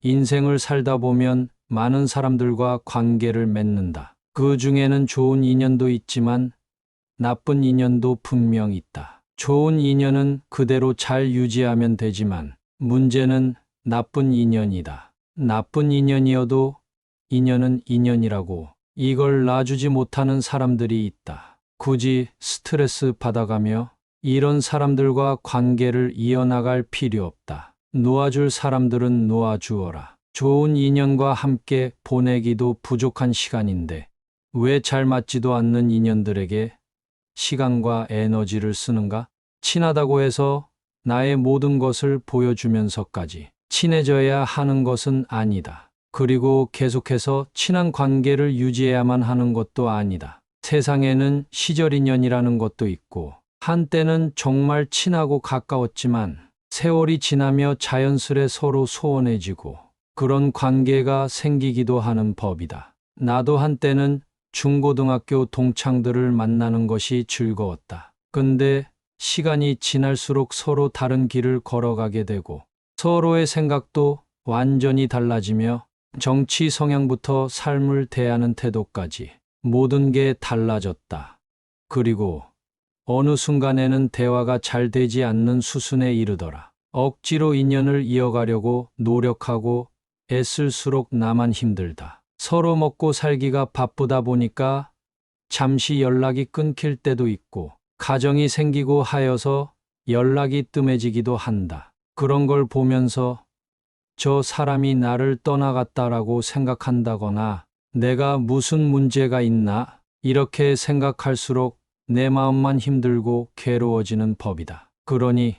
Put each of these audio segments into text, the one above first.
인생을 살다 보면 많은 사람들과 관계를 맺는다. 그 중에는 좋은 인연도 있지만 나쁜 인연도 분명 있다. 좋은 인연은 그대로 잘 유지하면 되지만 문제는 나쁜 인연이다. 나쁜 인연이어도 인연은 인연이라고 이걸 놔주지 못하는 사람들이 있다. 굳이 스트레스 받아가며 이런 사람들과 관계를 이어나갈 필요 없다. 놓아줄 사람들은 놓아주어라. 좋은 인연과 함께 보내기도 부족한 시간인데 왜 잘 맞지도 않는 인연들에게 시간과 에너지를 쓰는가? 친하다고 해서 나의 모든 것을 보여주면서까지 친해져야 하는 것은 아니다. 그리고 계속해서 친한 관계를 유지해야만 하는 것도 아니다. 세상에는 시절 인연이라는 것도 있고 한때는 정말 친하고 가까웠지만 세월이 지나며 자연스레 서로 소원해지고 그런 관계가 생기기도 하는 법이다. 나도 한때는 중고등학교 동창들을 만나는 것이 즐거웠다. 근데 시간이 지날수록 서로 다른 길을 걸어가게 되고 서로의 생각도 완전히 달라지며 정치 성향부터 삶을 대하는 태도까지 모든 게 달라졌다. 그리고 어느 순간에는 대화가 잘 되지 않는 수순에 이르더라. 억지로 인연을 이어가려고 노력하고 애쓸수록 나만 힘들다. 서로 먹고 살기가 바쁘다 보니까 잠시 연락이 끊길 때도 있고 가정이 생기고 하여서 연락이 뜸해지기도 한다. 그런 걸 보면서 저 사람이 나를 떠나갔다라고 생각한다거나 내가 무슨 문제가 있나 이렇게 생각할수록 내 마음만 힘들고 괴로워지는 법이다. 그러니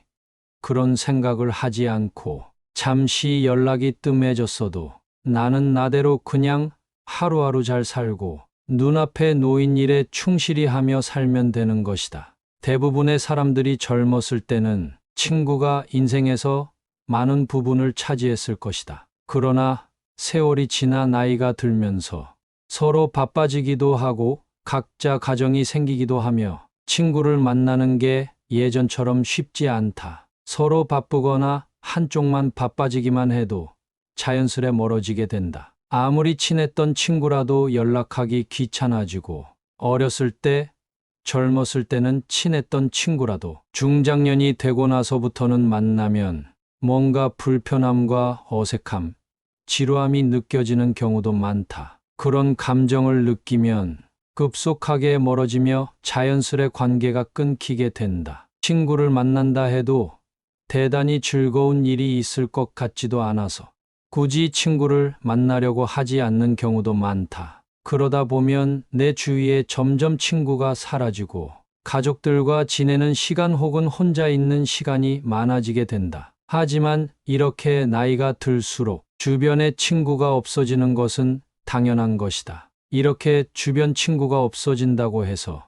그런 생각을 하지 않고 잠시 연락이 뜸해졌어도 나는 나대로 그냥 하루하루 잘 살고 눈앞에 놓인 일에 충실히 하며 살면 되는 것이다. 대부분의 사람들이 젊었을 때는 친구가 인생에서 많은 부분을 차지했을 것이다. 그러나 세월이 지나 나이가 들면서 서로 바빠지기도 하고 각자 가정이 생기기도 하며 친구를 만나는 게 예전처럼 쉽지 않다. 서로 바쁘거나 한쪽만 바빠지기만 해도 자연스레 멀어지게 된다. 아무리 친했던 친구라도 연락하기 귀찮아지고 어렸을 때, 젊었을 때는 친했던 친구라도 중장년이 되고 나서부터는 만나면 뭔가 불편함과 어색함, 지루함이 느껴지는 경우도 많다. 그런 감정을 느끼면 급속하게 멀어지며 자연스레 관계가 끊기게 된다. 친구를 만난다 해도 대단히 즐거운 일이 있을 것 같지도 않아서 굳이 친구를 만나려고 하지 않는 경우도 많다. 그러다 보면 내 주위에 점점 친구가 사라지고 가족들과 지내는 시간 혹은 혼자 있는 시간이 많아지게 된다. 하지만 이렇게 나이가 들수록 주변에 친구가 없어지는 것은 당연한 것이다. 이렇게 주변 친구가 없어진다고 해서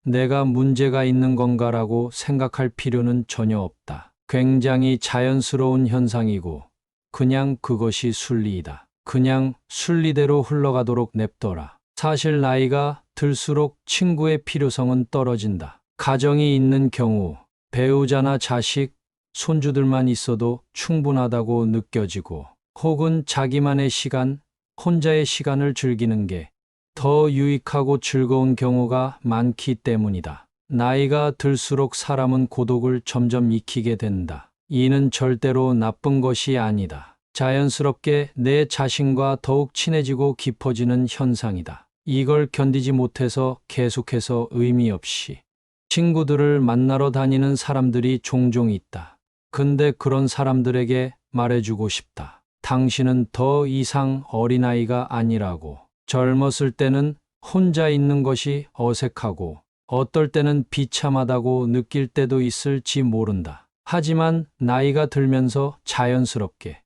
내가 문제가 있는 건가라고 생각할 필요는 전혀 없다. 굉장히 자연스러운 현상이고 그냥 그것이 순리이다. 그냥 순리대로 흘러가도록 냅둬라. 사실 나이가 들수록 친구의 필요성은 떨어진다. 가정이 있는 경우 배우자나 자식, 손주들만 있어도 충분하다고 느껴지고 혹은 자기만의 시간, 혼자의 시간을 즐기는 게 더 유익하고 즐거운 경우가 많기 때문이다. 나이가 들수록 사람은 고독을 점점 익히게 된다. 이는 절대로 나쁜 것이 아니다. 자연스럽게 내 자신과 더욱 친해지고 깊어지는 현상이다. 이걸 견디지 못해서 계속해서 의미 없이 친구들을 만나러 다니는 사람들이 종종 있다. 근데 그런 사람들에게 말해주고 싶다. 당신은 더 이상 어린아이가 아니라고. 젊었을 때는 혼자 있는 것이 어색하고 어떨 때는 비참하다고 느낄 때도 있을지 모른다. 하지만 나이가 들면서 자연스럽게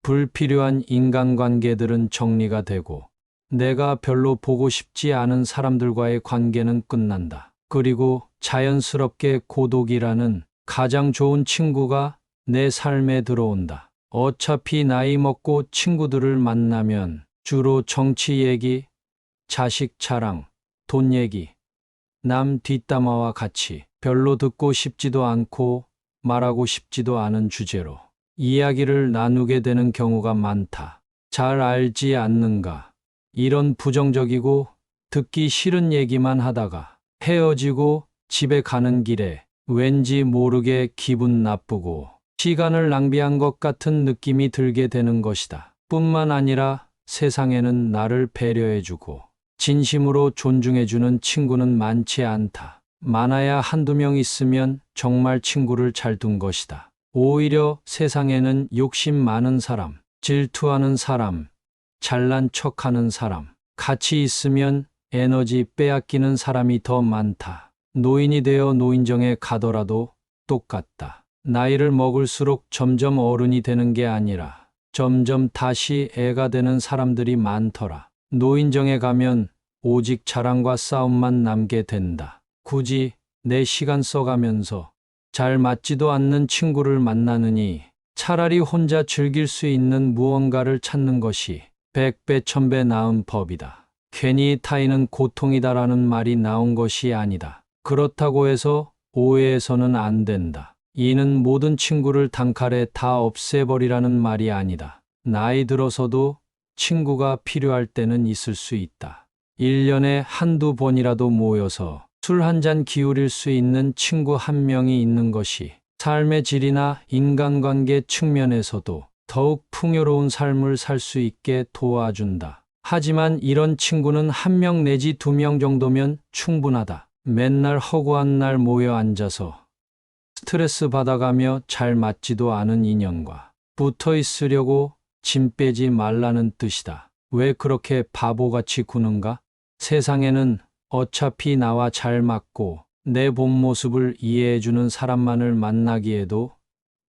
불필요한 인간관계들은 정리가 되고 내가 별로 보고 싶지 않은 사람들과의 관계는 끝난다. 그리고 자연스럽게 고독이라는 가장 좋은 친구가 내 삶에 들어온다. 어차피 나이 먹고 친구들을 만나면 주로 정치 얘기, 자식 자랑, 돈 얘기, 남 뒷담화와 같이 별로 듣고 싶지도 않고 말하고 싶지도 않은 주제로 이야기를 나누게 되는 경우가 많다. 잘 알지 않는가? 이런 부정적이고 듣기 싫은 얘기만 하다가 헤어지고 집에 가는 길에 왠지 모르게 기분 나쁘고 시간을 낭비한 것 같은 느낌이 들게 되는 것이다. 뿐만 아니라 세상에는 나를 배려해주고 진심으로 존중해주는 친구는 많지 않다. 많아야 한두 명 있으면 정말 친구를 잘 둔 것이다. 오히려 세상에는 욕심 많은 사람, 질투하는 사람, 잘난 척하는 사람, 같이 있으면 에너지 빼앗기는 사람이 더 많다. 노인이 되어 노인정에 가더라도 똑같다. 나이를 먹을수록 점점 어른이 되는 게 아니라 점점 다시 애가 되는 사람들이 많더라. 노인정에 가면 오직 자랑과 싸움만 남게 된다. 굳이 내 시간 써가면서 잘 맞지도 않는 친구를 만나느니 차라리 혼자 즐길 수 있는 무언가를 찾는 것이 백배 천배 나은 법이다. 괜히 타인은 고통이다라는 말이 나온 것이 아니다. 그렇다고 해서 오해해서는 안 된다. 이는 모든 친구를 단칼에 다 없애버리라는 말이 아니다. 나이 들어서도 친구가 필요할 때는 있을 수 있다. 1년에 한두 번이라도 모여서 술 한 잔 기울일 수 있는 친구 한 명이 있는 것이 삶의 질이나 인간관계 측면에서도 더욱 풍요로운 삶을 살 수 있게 도와준다. 하지만 이런 친구는 한 명 내지 2명 정도면 충분하다. 맨날 허구한 날 모여 앉아서 스트레스 받아가며 잘 맞지도 않은 인연과 붙어 있으려고 짐 빼지 말라는 뜻이다. 왜 그렇게 바보같이 구는가? 세상에는 어차피 나와 잘 맞고 내 본 모습을 이해해주는 사람만을 만나기에도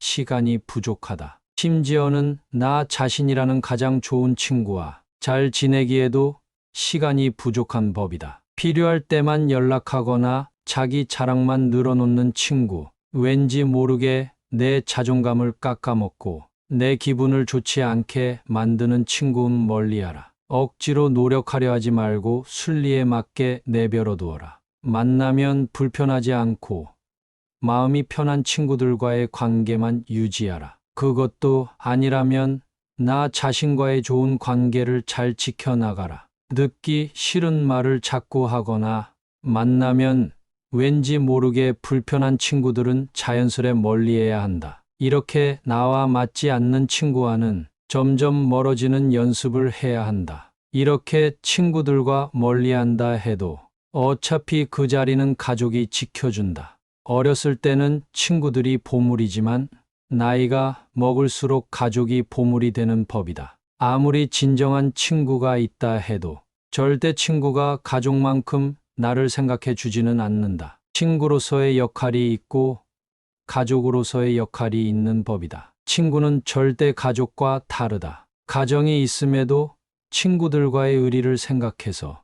시간이 부족하다. 심지어는 나 자신이라는 가장 좋은 친구와 잘 지내기에도 시간이 부족한 법이다. 필요할 때만 연락하거나 자기 자랑만 늘어놓는 친구, 왠지 모르게 내 자존감을 깎아먹고 내 기분을 좋지 않게 만드는 친구는 멀리하라. 억지로 노력하려 하지 말고 순리에 맞게 내버려 두어라. 만나면 불편하지 않고 마음이 편한 친구들과의 관계만 유지하라. 그것도 아니라면 나 자신과의 좋은 관계를 잘 지켜나가라. 듣기 싫은 말을 자꾸 하거나 만나면 왠지 모르게 불편한 친구들은 자연스레 멀리해야 한다. 이렇게 나와 맞지 않는 친구와는 점점 멀어지는 연습을 해야 한다. 이렇게 친구들과 멀리한다 해도 어차피 그 자리는 가족이 지켜준다. 어렸을 때는 친구들이 보물이지만 나이가 먹을수록 가족이 보물이 되는 법이다. 아무리 진정한 친구가 있다 해도 절대 친구가 가족만큼 나를 생각해 주지는 않는다. 친구로서의 역할이 있고 가족으로서의 역할이 있는 법이다. 친구는 절대 가족과 다르다. 가정이 있음에도 친구들과의 의리를 생각해서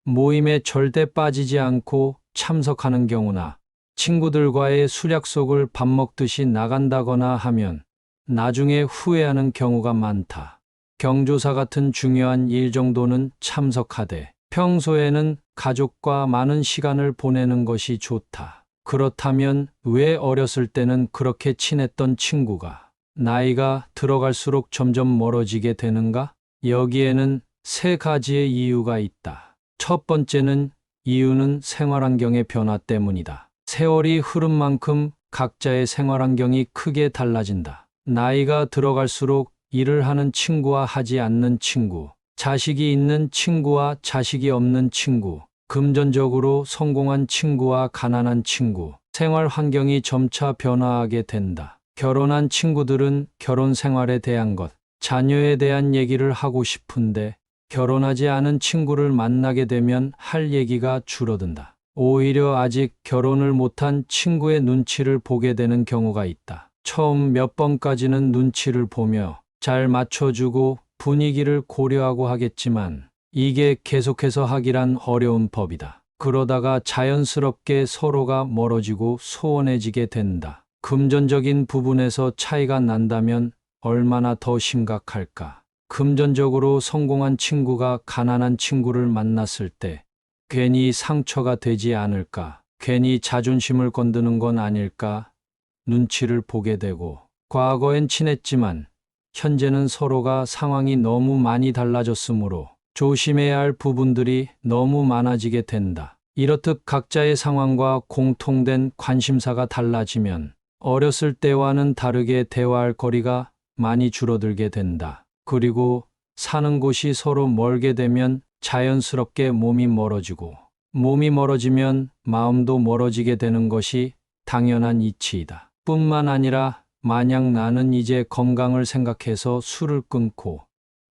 모임에 절대 빠지지 않고 참석하는 경우나 친구들과의 술 약속을 밥 먹듯이 나간다거나 하면 나중에 후회하는 경우가 많다. 경조사 같은 중요한 일 정도는 참석하되 평소에는 가족과 많은 시간을 보내는 것이 좋다. 그렇다면 왜 어렸을 때는 그렇게 친했던 친구가 나이가 들어갈수록 점점 멀어지게 되는가? 여기에는 3가지의 이유가 있다. 첫 번째는 이유는 생활환경의 변화 때문이다. 세월이 흐른 만큼 각자의 생활환경이 크게 달라진다. 나이가 들어갈수록 일을 하는 친구와 하지 않는 친구, 자식이 있는 친구와 자식이 없는 친구, 금전적으로 성공한 친구와 가난한 친구, 생활 환경이 점차 변화하게 된다. 결혼한 친구들은 결혼 생활에 대한 것, 자녀에 대한 얘기를 하고 싶은데 결혼하지 않은 친구를 만나게 되면 할 얘기가 줄어든다. 오히려 아직 결혼을 못한 친구의 눈치를 보게 되는 경우가 있다. 처음 몇 번까지는 눈치를 보며 잘 맞춰주고 분위기를 고려하고 하겠지만 이게 계속해서 하기란 어려운 법이다. 그러다가 자연스럽게 서로가 멀어지고 소원해지게 된다. 금전적인 부분에서 차이가 난다면 얼마나 더 심각할까? 금전적으로 성공한 친구가 가난한 친구를 만났을 때 괜히 상처가 되지 않을까? 괜히 자존심을 건드는 건 아닐까? 눈치를 보게 되고 과거엔 친했지만 현재는 서로가 상황이 너무 많이 달라졌으므로 조심해야 할 부분들이 너무 많아지게 된다. 이렇듯 각자의 상황과 공통된 관심사가 달라지면 어렸을 때와는 다르게 대화할 거리가 많이 줄어들게 된다. 그리고 사는 곳이 서로 멀게 되면 자연스럽게 몸이 멀어지고, 몸이 멀어지면 마음도 멀어지게 되는 것이 당연한 이치이다. 뿐만 아니라 만약 나는 이제 건강을 생각해서 술을 끊고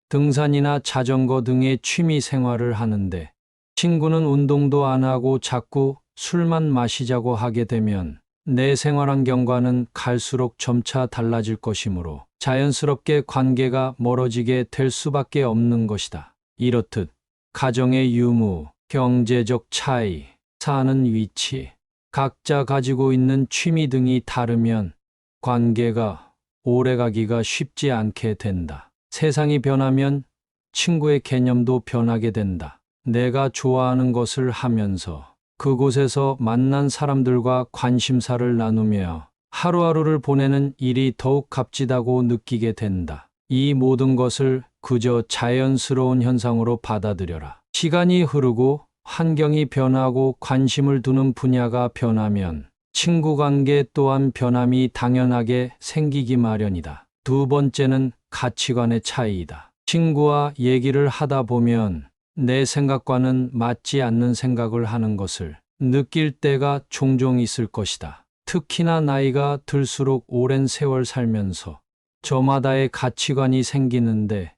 등산이나 자전거 등의 취미 생활을 하는데 친구는 운동도 안 하고 자꾸 술만 마시자고 하게 되면 내 생활 환경과는 갈수록 점차 달라질 것이므로 자연스럽게 관계가 멀어지게 될 수밖에 없는 것이다. 이렇듯 가정의 유무, 경제적 차이, 사는 위치, 각자 가지고 있는 취미 등이 다르면 관계가 오래가기가 쉽지 않게 된다. 세상이 변하면 친구의 개념도 변하게 된다. 내가 좋아하는 것을 하면서 그곳에서 만난 사람들과 관심사를 나누며 하루하루를 보내는 일이 더욱 값지다고 느끼게 된다. 이 모든 것을 그저 자연스러운 현상으로 받아들여라. 시간이 흐르고 환경이 변하고 관심을 두는 분야가 변하면 친구 관계 또한 변함이 당연하게 생기기 마련이다. 두 번째는 가치관의 차이이다. 친구와 얘기를 하다 보면 내 생각과는 맞지 않는 생각을 하는 것을 느낄 때가 종종 있을 것이다. 특히나 나이가 들수록 오랜 세월 살면서 저마다의 가치관이 생기는데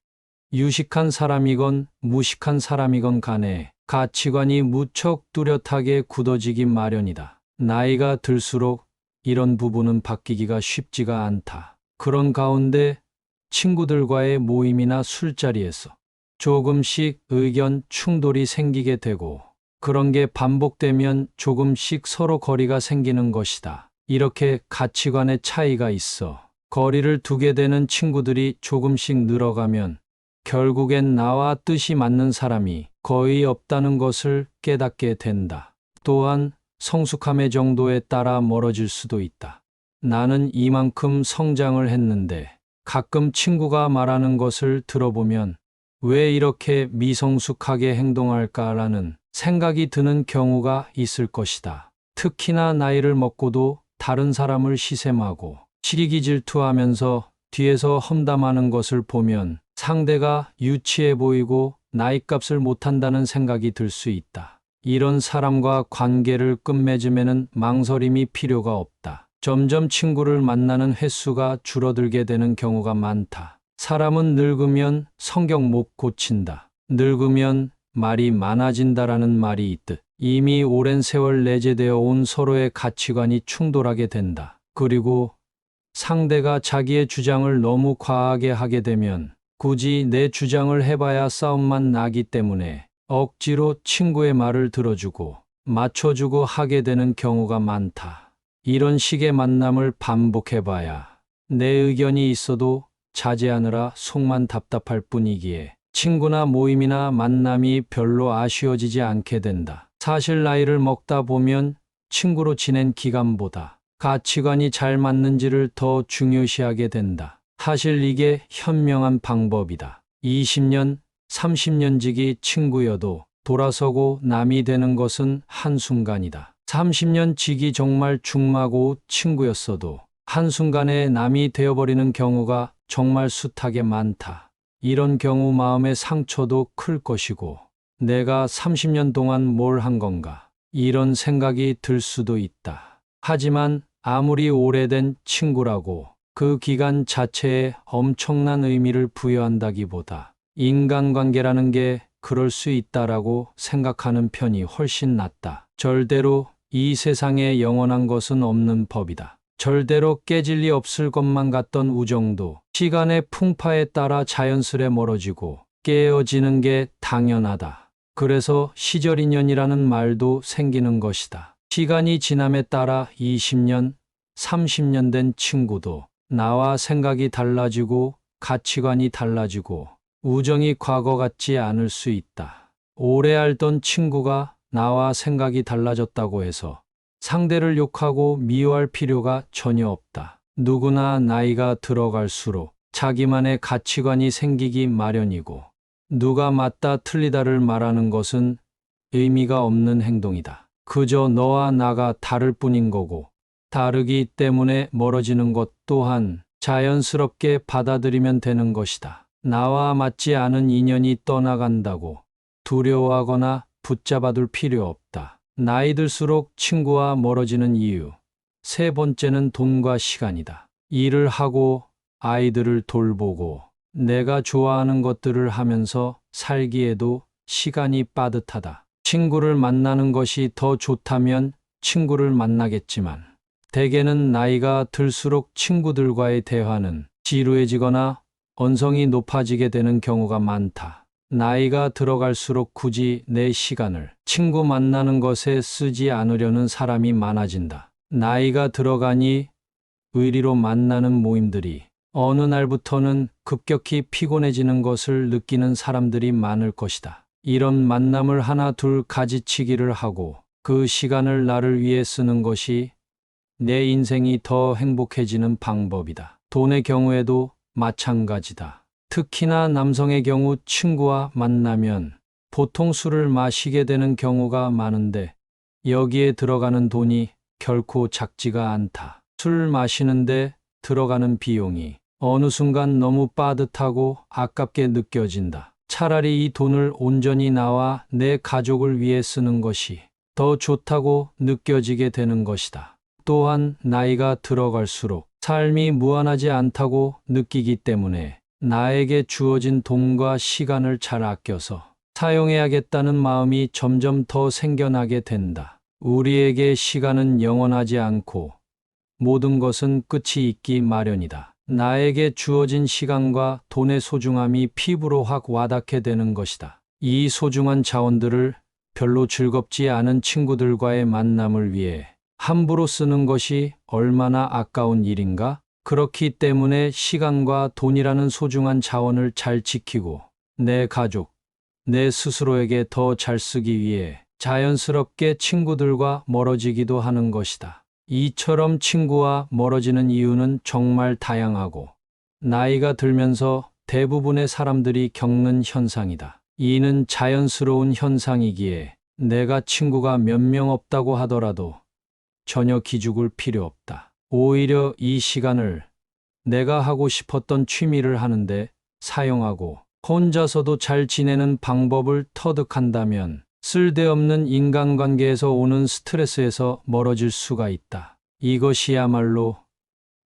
유식한 사람이건 무식한 사람이건 간에 가치관이 무척 뚜렷하게 굳어지기 마련이다. 나이가 들수록 이런 부분은 바뀌기가 쉽지가 않다. 그런 가운데 친구들과의 모임이나 술자리에서 조금씩 의견 충돌이 생기게 되고 그런 게 반복되면 조금씩 서로 거리가 생기는 것이다. 이렇게 가치관의 차이가 있어 거리를 두게 되는 친구들이 조금씩 늘어가면 결국엔 나와 뜻이 맞는 사람이 거의 없다는 것을 깨닫게 된다. 또한 성숙함의 정도에 따라 멀어질 수도 있다. 나는 이만큼 성장을 했는데 가끔 친구가 말하는 것을 들어보면 왜 이렇게 미성숙하게 행동할까라는 생각이 드는 경우가 있을 것이다. 특히나 나이를 먹고도 다른 사람을 시샘하고 시기기 질투하면서 뒤에서 험담하는 것을 보면 상대가 유치해 보이고 나이값을 못한다는 생각이 들 수 있다. 이런 사람과 관계를 끝맺음에는 망설임이 필요가 없다. 점점 친구를 만나는 횟수가 줄어들게 되는 경우가 많다. 사람은 늙으면 성격 못 고친다. 늙으면 말이 많아진다라는 말이 있듯 이미 오랜 세월 내재되어 온 서로의 가치관이 충돌하게 된다. 그리고 상대가 자기의 주장을 너무 과하게 하게 되면 굳이 내 주장을 해봐야 싸움만 나기 때문에 억지로 친구의 말을 들어주고 맞춰주고 하게 되는 경우가 많다. 이런 식의 만남을 반복해봐야 내 의견이 있어도 자제하느라 속만 답답할 뿐이기에 친구나 모임이나 만남이 별로 아쉬워지지 않게 된다. 사실 나이를 먹다 보면 친구로 지낸 기간보다 가치관이 잘 맞는지를 더 중요시하게 된다. 사실 이게 현명한 방법이다. 20년, 30년 지기 친구여도 돌아서고 남이 되는 것은 한순간이다. 30년 지기 정말 중마고 친구였어도 한순간에 남이 되어버리는 경우가 정말 숱하게 많다. 이런 경우 마음의 상처도 클 것이고 내가 30년 동안 뭘 한 건가 이런 생각이 들 수도 있다. 하지만 아무리 오래된 친구라고 그 기간 자체에 엄청난 의미를 부여한다기보다 인간관계라는 게 그럴 수 있다라고 생각하는 편이 훨씬 낫다. 절대로 이 세상에 영원한 것은 없는 법이다. 절대로 깨질 리 없을 것만 같던 우정도 시간의 풍파에 따라 자연스레 멀어지고 깨어지는 게 당연하다. 그래서 시절 인연이라는 말도 생기는 것이다. 시간이 지남에 따라 20년, 30년 된 친구도 나와 생각이 달라지고 가치관이 달라지고 우정이 과거 같지 않을 수 있다. 오래 알던 친구가 나와 생각이 달라졌다고 해서 상대를 욕하고 미워할 필요가 전혀 없다. 누구나 나이가 들어갈수록 자기만의 가치관이 생기기 마련이고 누가 맞다 틀리다를 말하는 것은 의미가 없는 행동이다. 그저 너와 나가 다를 뿐인 거고 다르기 때문에 멀어지는 것 또한 자연스럽게 받아들이면 되는 것이다. 나와 맞지 않은 인연이 떠나간다고 두려워하거나 붙잡아둘 필요 없다. 나이 들수록 친구와 멀어지는 이유. 세 번째는 돈과 시간이다. 일을 하고 아이들을 돌보고 내가 좋아하는 것들을 하면서 살기에도 시간이 빠듯하다. 친구를 만나는 것이 더 좋다면 친구를 만나겠지만 대개는 나이가 들수록 친구들과의 대화는 지루해지거나 언성이 높아지게 되는 경우가 많다. 나이가 들어갈수록 굳이 내 시간을 친구 만나는 것에 쓰지 않으려는 사람이 많아진다. 나이가 들어가니 의리로 만나는 모임들이 어느 날부터는 급격히 피곤해지는 것을 느끼는 사람들이 많을 것이다. 이런 만남을 하나 둘 가지치기를 하고 그 시간을 나를 위해 쓰는 것이 내 인생이 더 행복해지는 방법이다. 돈의 경우에도 마찬가지다. 특히나 남성의 경우 친구와 만나면 보통 술을 마시게 되는 경우가 많은데 여기에 들어가는 돈이 결코 작지가 않다. 술 마시는데 들어가는 비용이 어느 순간 너무 빠듯하고 아깝게 느껴진다. 차라리 이 돈을 온전히 나와 내 가족을 위해 쓰는 것이 더 좋다고 느껴지게 되는 것이다. 또한 나이가 들어갈수록 삶이 무한하지 않다고 느끼기 때문에 나에게 주어진 돈과 시간을 잘 아껴서 사용해야겠다는 마음이 점점 더 생겨나게 된다. 우리에게 시간은 영원하지 않고 모든 것은 끝이 있기 마련이다. 나에게 주어진 시간과 돈의 소중함이 피부로 확 와닿게 되는 것이다. 이 소중한 자원들을 별로 즐겁지 않은 친구들과의 만남을 위해 함부로 쓰는 것이 얼마나 아까운 일인가? 그렇기 때문에 시간과 돈이라는 소중한 자원을 잘 지키고 내 가족, 내 스스로에게 더 잘 쓰기 위해 자연스럽게 친구들과 멀어지기도 하는 것이다. 이처럼 친구와 멀어지는 이유는 정말 다양하고 나이가 들면서 대부분의 사람들이 겪는 현상이다. 이는 자연스러운 현상이기에 내가 친구가 몇 명 없다고 하더라도 전혀 기죽을 필요 없다. 오히려 이 시간을 내가 하고 싶었던 취미를 하는데 사용하고 혼자서도 잘 지내는 방법을 터득한다면 쓸데없는 인간관계에서 오는 스트레스에서 멀어질 수가 있다. 이것이야말로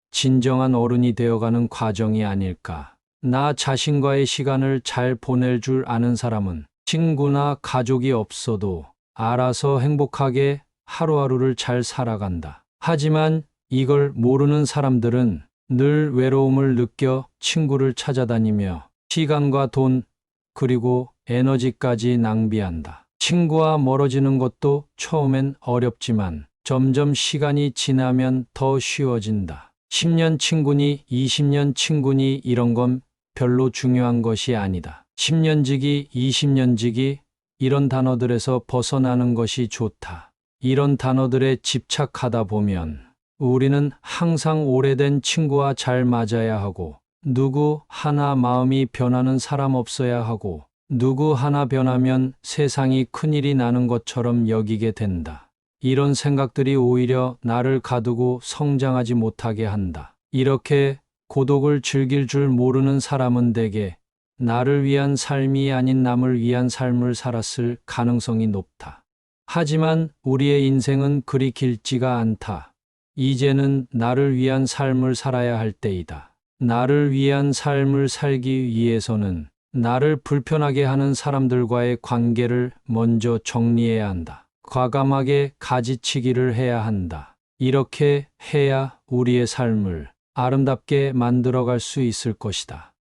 진정한 어른이 되어가는 과정이 아닐까. 나 자신과의 시간을 잘 보낼 줄 아는 사람은 친구나 가족이 없어도 알아서 행복하게 하루하루를 잘 살아간다. 하지만 이걸 모르는 사람들은 늘 외로움을 느껴 친구를 찾아다니며 시간과 돈, 그리고 에너지까지 낭비한다. 친구와 멀어지는 것도 처음엔 어렵지만 점점 시간이 지나면 더 쉬워진다. 10년 친구니 20년 친구니 이런 건 별로 중요한 것이 아니다. 10년지기, 20년지기 이런 단어들에서 벗어나는 것이 좋다. 이런 단어들에 집착하다 보면 우리는 항상 오래된 친구와 잘 맞아야 하고 누구 하나 마음이 변하는 사람 없어야 하고 누구 하나 변하면 세상이 큰일이 나는 것처럼 여기게 된다. 이런 생각들이 오히려 나를 가두고 성장하지 못하게 한다. 이렇게 고독을 즐길 줄 모르는 사람은 대개 나를 위한 삶이 아닌 남을 위한 삶을 살았을 가능성이 높다. 하지만 우리의 인생은 그리 길지가 않다. 이제는 나를 위한 삶을 살아야 할 때이다. 나를 위한 삶을 살기 위해서는 나를 불편하게 하는 사람들과의 관계를 먼저 정리해야 한다. 과감하게 가지치기를 해야 한다. 이렇게 해야 우리의 삶을 아름답게 만들어갈 수 있을 것이다.